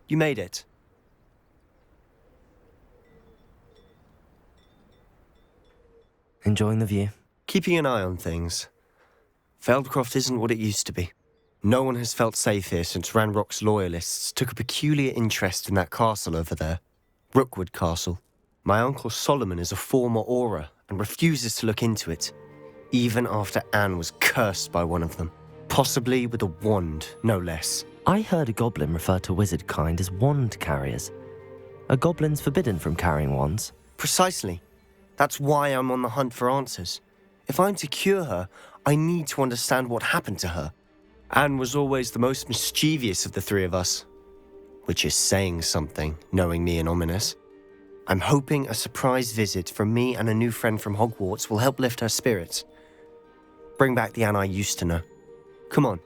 You made it. Enjoying the view? Keeping an eye on things. Feldcroft isn't what it used to be. No one has felt safe here since Ranrock's loyalists took a peculiar interest in that castle over there. Rookwood Castle. My uncle Solomon is a former Auror and refuses to look into it, even after Anne was cursed by one of them. Possibly with a wand, no less. I heard a goblin refer to wizard kind as wand carriers. Are goblins forbidden from carrying wands? Precisely. That's why I'm on the hunt for answers. If I'm to cure her, I need to understand what happened to her. Anne was always the most mischievous of the three of us. Which is saying something, knowing me and Ominous. I'm hoping a surprise visit from me and a new friend from Hogwarts will help lift her spirits. Bring back the Anne I used to know. Come on,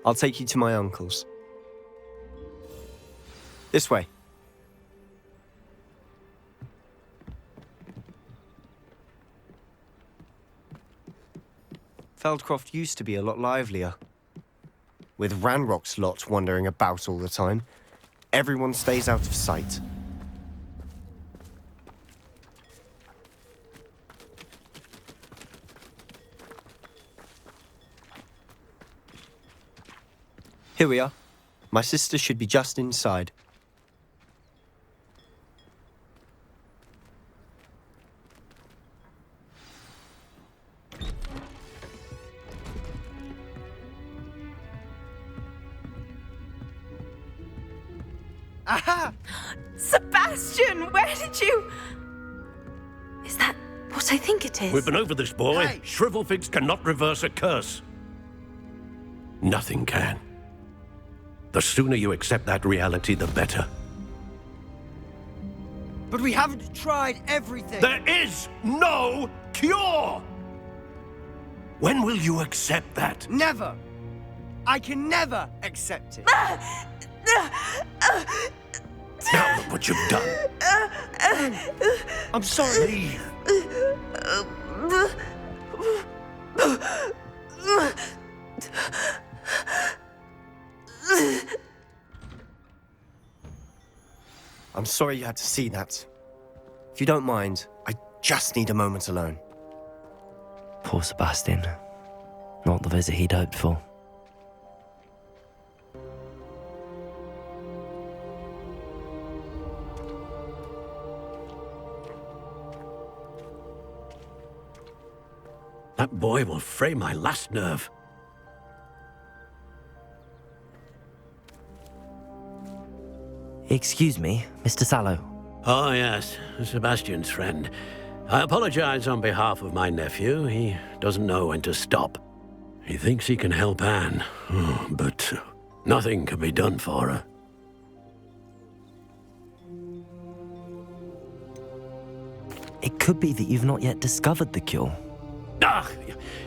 I'll take you to my uncle's. This way. Feldcroft used to be a lot livelier. With Ranrock's lot wandering about all the time, everyone stays out of sight. Here we are. My sister should be just inside. Aha! Sebastian, where did you... Is that what I think it is? We've been over this, boy. Hey! Shrivelfigs cannot reverse a curse. Nothing can. The sooner you accept that reality, the better. But we haven't tried everything. There is no cure! When will you accept that? Never. I can never accept it. Now look what you've done. I'm sorry. Leave. I'm sorry you had to see that. If you don't mind, I just need a moment alone. Poor Sebastian. Not the visit he'd hoped for. That boy will fray my last nerve. Excuse me, Mr. Sallow. Oh, yes, Sebastian's friend. I apologize on behalf of my nephew. He doesn't know when to stop. He thinks he can help Anne, but nothing can be done for her. It could be that you've not yet discovered the cure. Ah,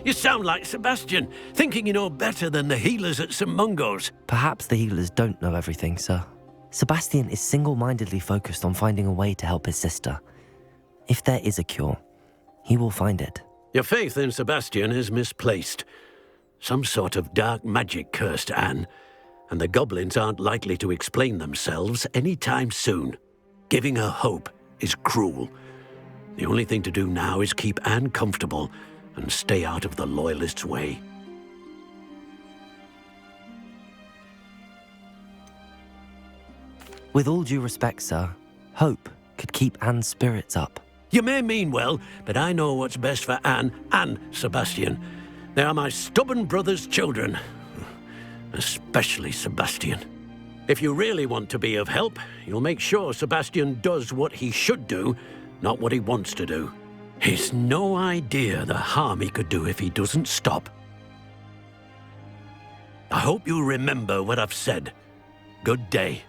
you sound like Sebastian, thinking you know better than the healers at St. Mungo's. Perhaps the healers don't know everything, sir. Sebastian is single-mindedly focused on finding a way to help his sister. If there is a cure, he will find it. Your faith in Sebastian is misplaced. Some sort of dark magic cursed Anne, and the goblins aren't likely to explain themselves anytime soon. Giving her hope is cruel. The only thing to do now is keep Anne comfortable and stay out of the Loyalists' way. With all due respect, sir, hope could keep Anne's spirits up. You may mean well, but I know what's best for Anne and Sebastian. They are my stubborn brother's children. Especially Sebastian. If you really want to be of help, you'll make sure Sebastian does what he should do, not what he wants to do. He's no idea the harm he could do if he doesn't stop. I hope you remember what I've said. Good day.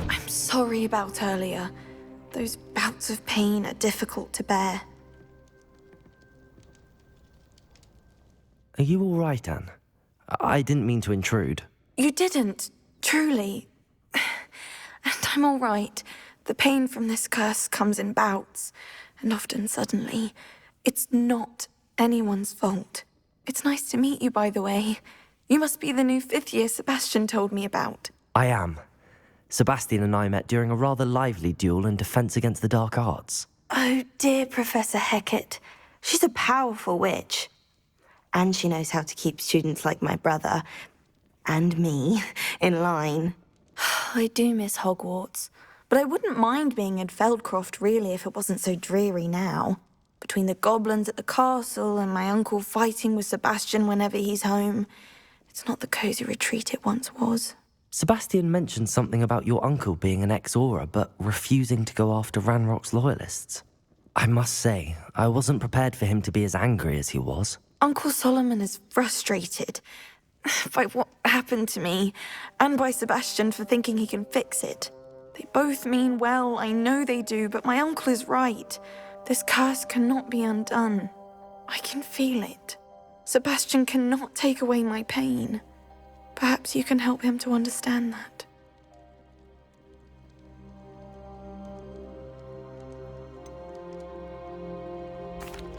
I'm sorry about earlier. Those bouts of pain are difficult to bear. Are you all right, Anne? I didn't mean to intrude. You didn't, truly. And I'm all right. The pain from this curse comes in bouts, and often suddenly. It's not anyone's fault. It's nice to meet you, by the way. You must be the new 5th year Sebastian told me about. I am. Sebastian and I met during a rather lively duel in Defense Against the Dark Arts. Oh, dear Professor Hecat. She's a powerful witch. And she knows how to keep students like my brother, and me, in line. I do miss Hogwarts, but I wouldn't mind being in Feldcroft, really, if it wasn't so dreary now. Between the goblins at the castle and my uncle fighting with Sebastian whenever he's home, it's not the cosy retreat it once was. Sebastian mentioned something about your uncle being an ex-Auror, but refusing to go after Ranrock's loyalists. I must say, I wasn't prepared for him to be as angry as he was. Uncle Solomon is frustrated by what happened to me, and by Sebastian for thinking he can fix it. They both mean well, I know they do, but my uncle is right. This curse cannot be undone. I can feel it. Sebastian cannot take away my pain. Perhaps you can help him to understand that.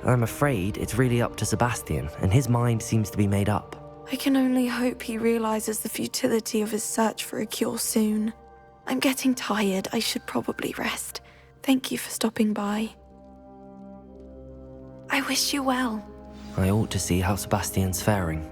I'm afraid it's really up to Sebastian, and his mind seems to be made up. I can only hope he realizes the futility of his search for a cure soon. I'm getting tired. I should probably rest. Thank you for stopping by. I wish you well. I ought to see how Sebastian's faring.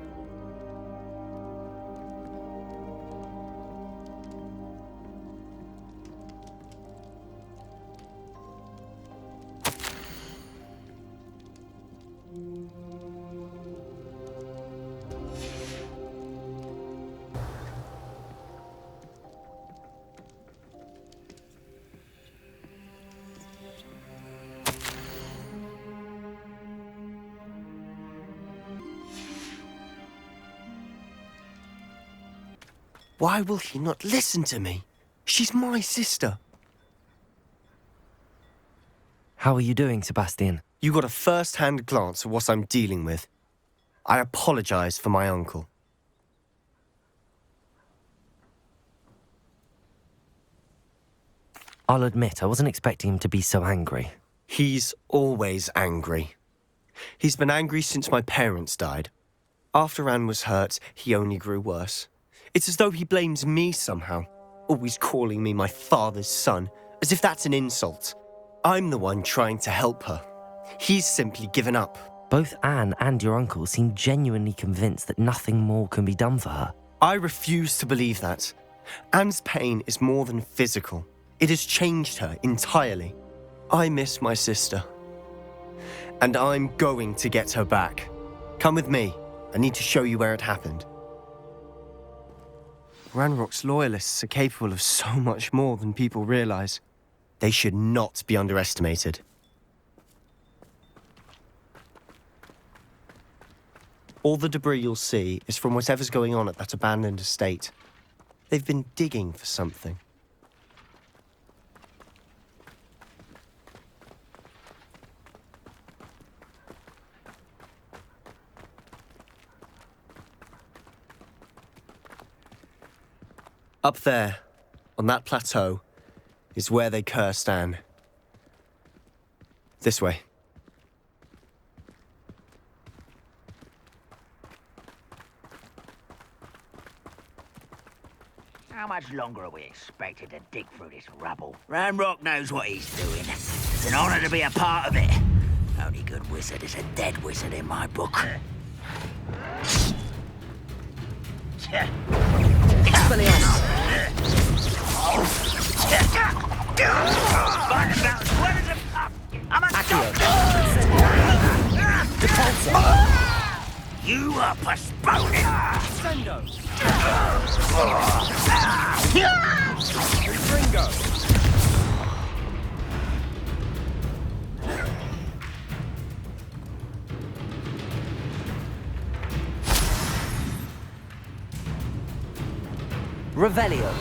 Why will he not listen to me? She's my sister. How are you doing, Sebastian? You got a first-hand glance at what I'm dealing with. I apologize for my uncle. I'll admit, I wasn't expecting him to be so angry. He's always angry. He's been angry since my parents died. After Anne was hurt, he only grew worse. It's as though he blames me somehow, always calling me my father's son, as if that's an insult. I'm the one trying to help her. He's simply given up. Both Anne and your uncle seem genuinely convinced that nothing more can be done for her. I refuse to believe that. Anne's pain is more than physical. It has changed her entirely. I miss my sister. And I'm going to get her back. Come with me. I need to show you where it happened. Ranrock's loyalists are capable of so much more than people realize. They should not be underestimated. All the debris you'll see is from whatever's going on at that abandoned estate. They've been digging for something. Up there, on that plateau, is where they cursed Anne. This way. How much longer are we expected to dig through this rubble? Ranrock knows what he's doing. It's an honor to be a part of it. Only good wizard is a dead wizard in my book. You are postponing. Ringo! Revelio.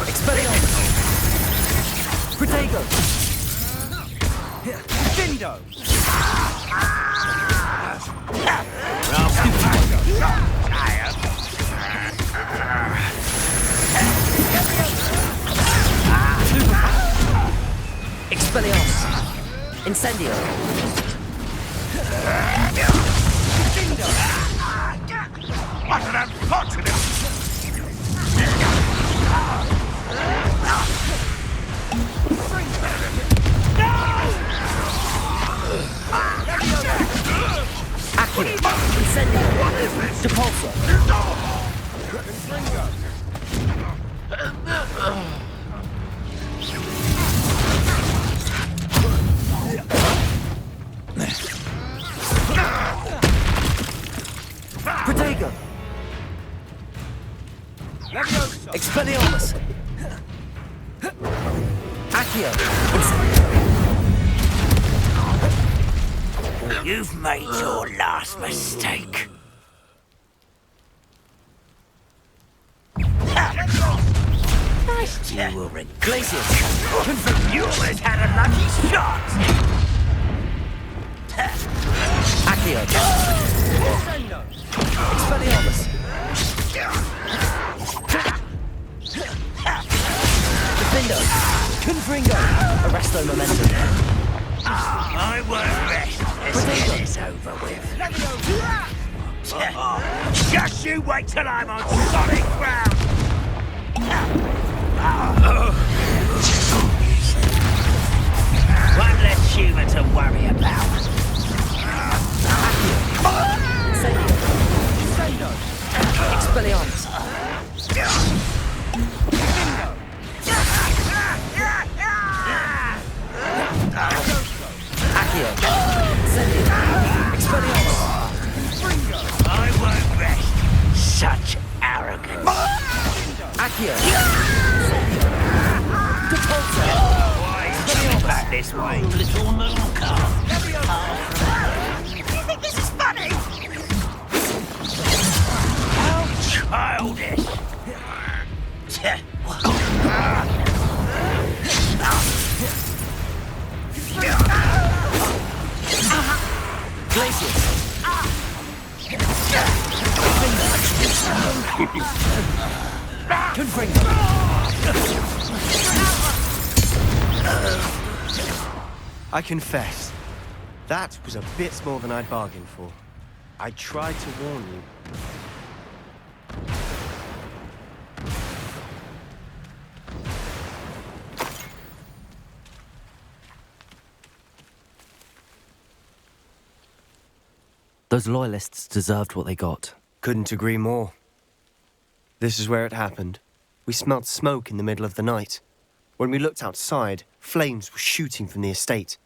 Expelliarmus! Protego! Dindo! Expelliarmus! Incendio! What an unfortunate... Accio! Incendio! Depulso! Protego! Expelliarmus! Accio! You've made your last mistake. Nice duel, Glacius! You almost had a lucky shot. Accio! Expelliarmus! Defendo! Confringo! Arresto Momentum! I won't rest until it's over with. Just you wait till I'm on solid ground. One less human to worry about. Expelliarmus! Accio! Expelliarmus! I won't rest. Such arrogance. Accio! Depulso! Coming back this way, little mooncar. You think this is funny? How childish. Glacius! Confringo! I confess, that was a bit more than I'd bargained for. I tried to warn you. Those loyalists deserved what they got. Couldn't agree more. This is where it happened. We smelled smoke in the middle of the night. When we looked outside, flames were shooting from the estate.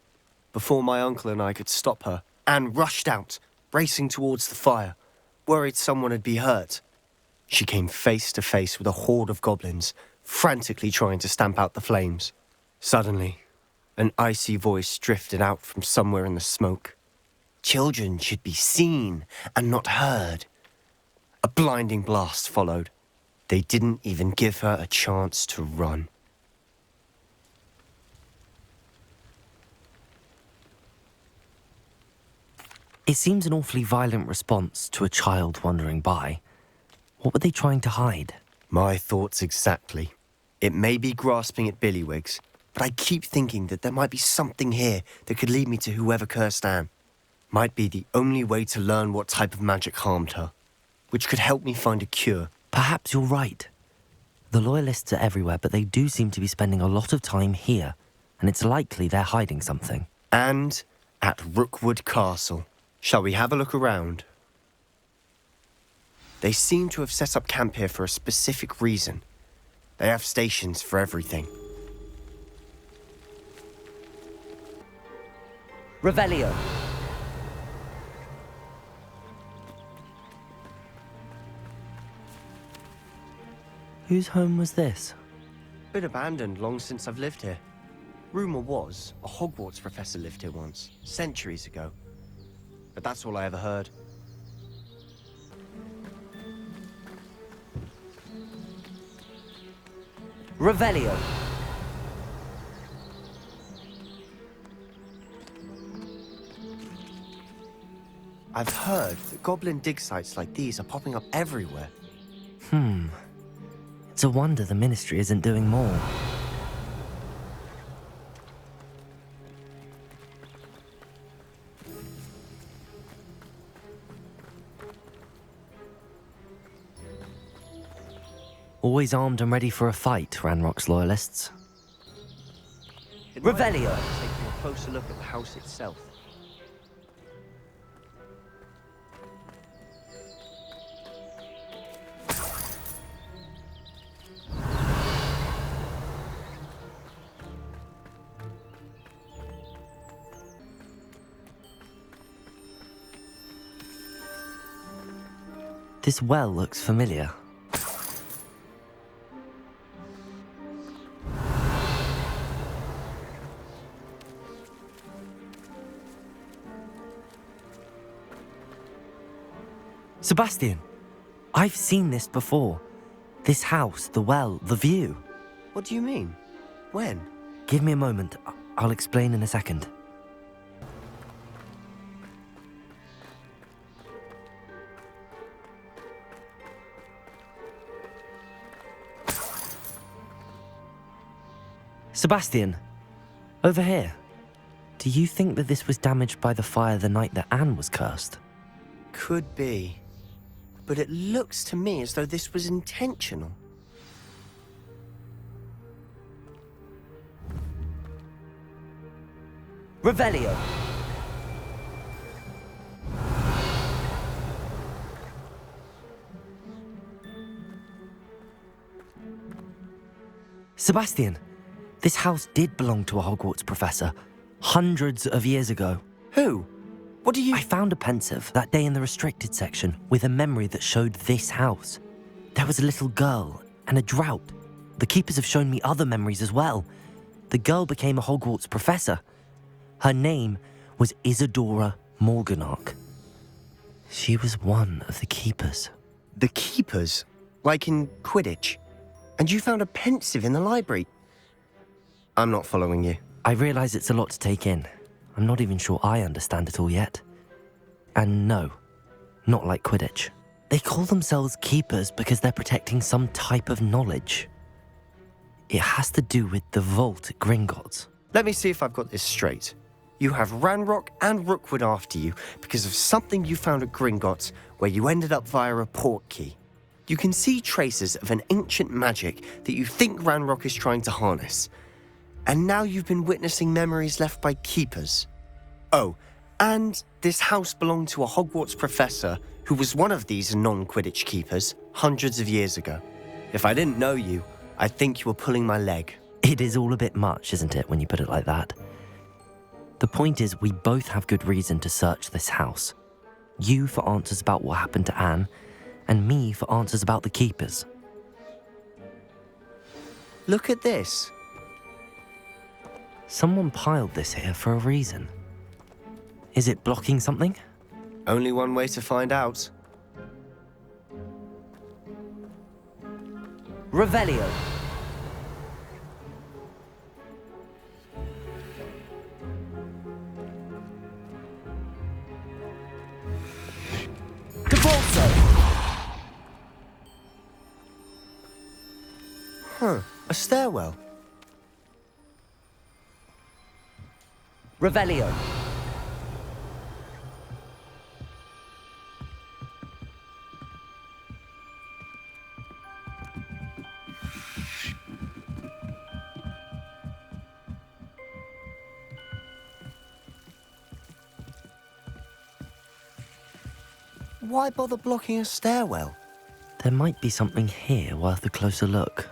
Before my uncle and I could stop her, Anne rushed out, racing towards the fire, worried someone would be hurt. She came face to face with a horde of goblins, frantically trying to stamp out the flames. Suddenly, an icy voice drifted out from somewhere in the smoke. Children should be seen and not heard. A blinding blast followed. They didn't even give her a chance to run. It seems an awfully violent response to a child wandering by. What were they trying to hide? My thoughts exactly. It may be grasping at Billywigs, but I keep thinking that there might be something here that could lead me to whoever cursed Anne. Might be the only way to learn what type of magic harmed her, which could help me find a cure. Perhaps you're right. The Loyalists are everywhere, but they do seem to be spending a lot of time here, and it's likely they're hiding something. And at Rookwood Castle. Shall we have a look around? They seem to have set up camp here for a specific reason. They have stations for everything. Revelio. Whose home was this? Been abandoned long since I've lived here. Rumour was a Hogwarts professor lived here once, centuries ago. But that's all I ever heard. Revelio. I've heard that goblin dig sites like these are popping up everywhere. It's a wonder the Ministry isn't doing more. Always armed and ready for a fight, Ranrock's loyalists. It might be Revelio. worth taking a closer look at the house itself. This well looks familiar. Sebastian, I've seen this before. This house, the well, the view. What do you mean? When? Give me a moment. I'll explain in a second. Sebastian, over here. Do you think that this was damaged by the fire the night that Anne was cursed? Could be. But it looks to me as though this was intentional. Revelio. Sebastian, this house did belong to a Hogwarts professor, hundreds of years ago. Who? What do you... I found a pensive that day in the restricted section with a memory that showed this house. There was a little girl and a drought. The keepers have shown me other memories as well. The girl became a Hogwarts professor. Her name was Isadora Morganach. She was one of the keepers. The keepers? Like in Quidditch? And you found a pensive in the library? I'm not following you. I realize it's a lot to take in. I'm not even sure I understand it all yet. And no, not like Quidditch. They call themselves keepers because they're protecting some type of knowledge. It has to do with the vault at Gringotts. Let me see if I've got this straight. You have Ranrock and Rookwood after you because of something you found at Gringotts where you ended up via a port key. You can see traces of an ancient magic that you think Ranrock is trying to harness. And now you've been witnessing memories left by keepers. Oh, and this house belonged to a Hogwarts professor who was one of these non-Quidditch keepers hundreds of years ago. If I didn't know you, I'd think you were pulling my leg. It is all a bit much, isn't it, when you put it like that? The point is, we both have good reason to search this house. You for answers about what happened to Anne, and me for answers about the keepers. Look at this. Someone piled this here for a reason. Is it blocking something? Only one way to find out. Revelio. A stairwell. Revelio. Why bother blocking a stairwell? There might be something here worth a closer look.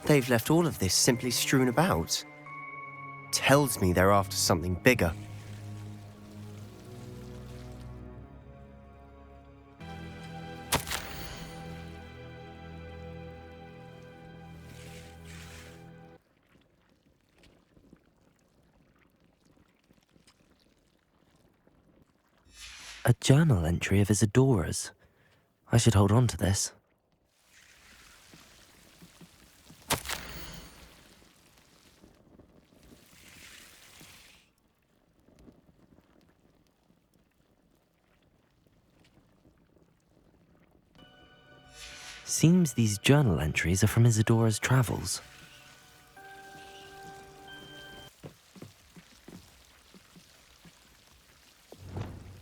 They've left all of this simply strewn about. Tells me they're after something bigger. A journal entry of Isadora's. I should hold on to this. Seems these journal entries are from Isadora's travels.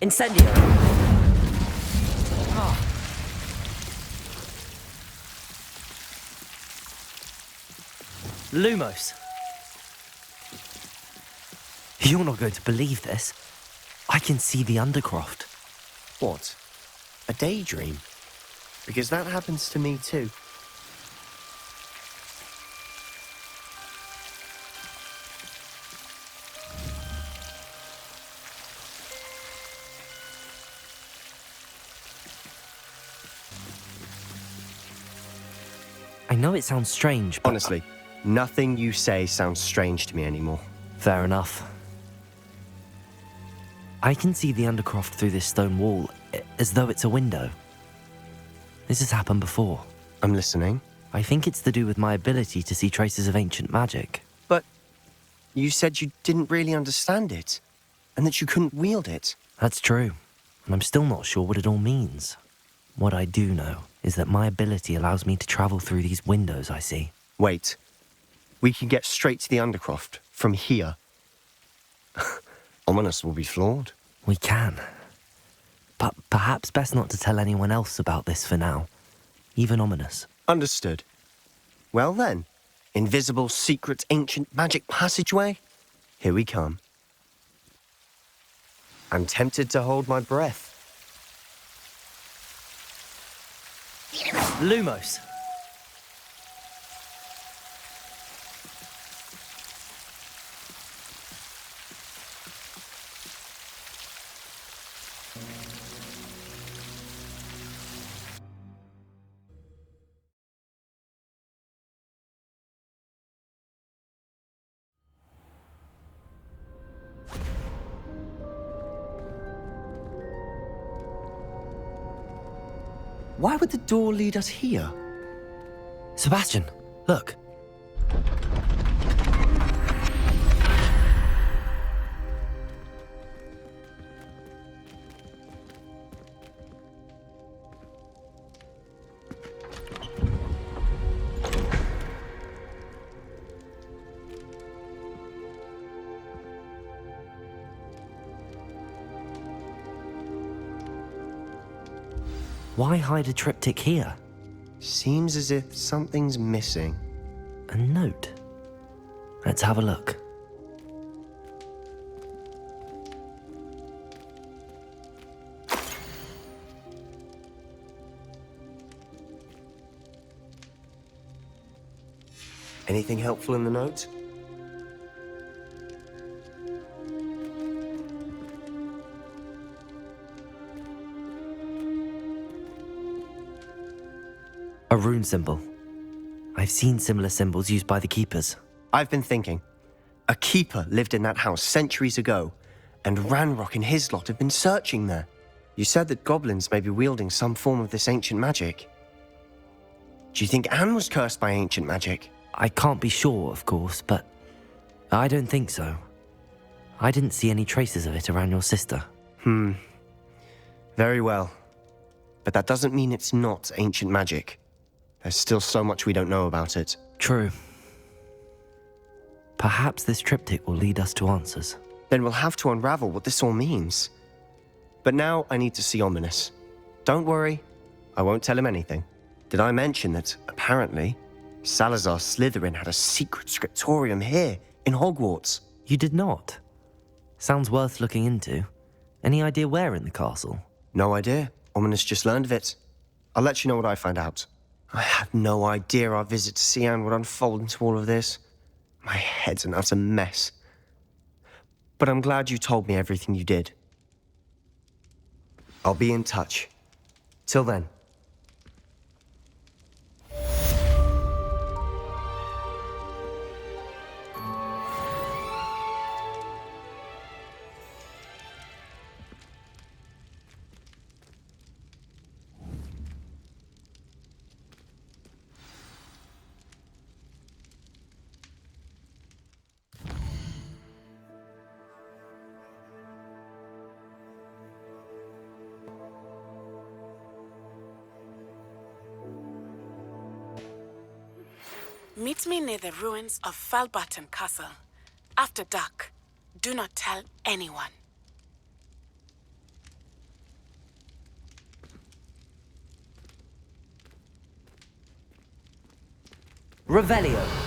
Incendio! Lumos! You're not going to believe this. I can see the Undercroft. What? A daydream? Because that happens to me too. I know it sounds strange, but... Honestly, nothing you say sounds strange to me anymore. Fair enough. I can see the Undercroft through this stone wall, as though it's a window. This has happened before. I'm listening. I think it's to do with my ability to see traces of ancient magic. But you said you didn't really understand it, and that you couldn't wield it. That's true, and I'm still not sure what it all means. What I do know is that my ability allows me to travel through these windows I see. Wait. We can get straight to the Undercroft from here. Ominous will be floored. We can. But perhaps best not to tell anyone else about this for now. Even Ominous. Understood. Well then, invisible, secret, ancient magic passageway? Here we come. I'm tempted to hold my breath. Lumos! Why would the door lead us here? Sebastian, look. Why hide a triptych here? Seems as if something's missing. A note. Let's have a look. Anything helpful in the note? A rune symbol. I've seen similar symbols used by the keepers. I've been thinking. A keeper lived in that house centuries ago, and Ranrock and his lot have been searching there. You said that goblins may be wielding some form of this ancient magic. Do you think Anne was cursed by ancient magic? I can't be sure, of course, but I don't think so. I didn't see any traces of it around your sister. Very well. But that doesn't mean it's not ancient magic. There's still so much we don't know about it. True. Perhaps this triptych will lead us to answers. Then we'll have to unravel what this all means. But now I need to see Ominous. Don't worry, I won't tell him anything. Did I mention that, apparently, Salazar Slytherin had a secret scriptorium here, in Hogwarts? You did not? Sounds worth looking into. Any idea where in the castle? No idea. Ominous just learned of it. I'll let you know what I find out. I had no idea our visit to Sian would unfold into all of this. My head's an utter mess. But I'm glad you told me everything you did. I'll be in touch. Till then. Meet me near the ruins of Falbaton Castle. After dark. Do not tell anyone. Revelio.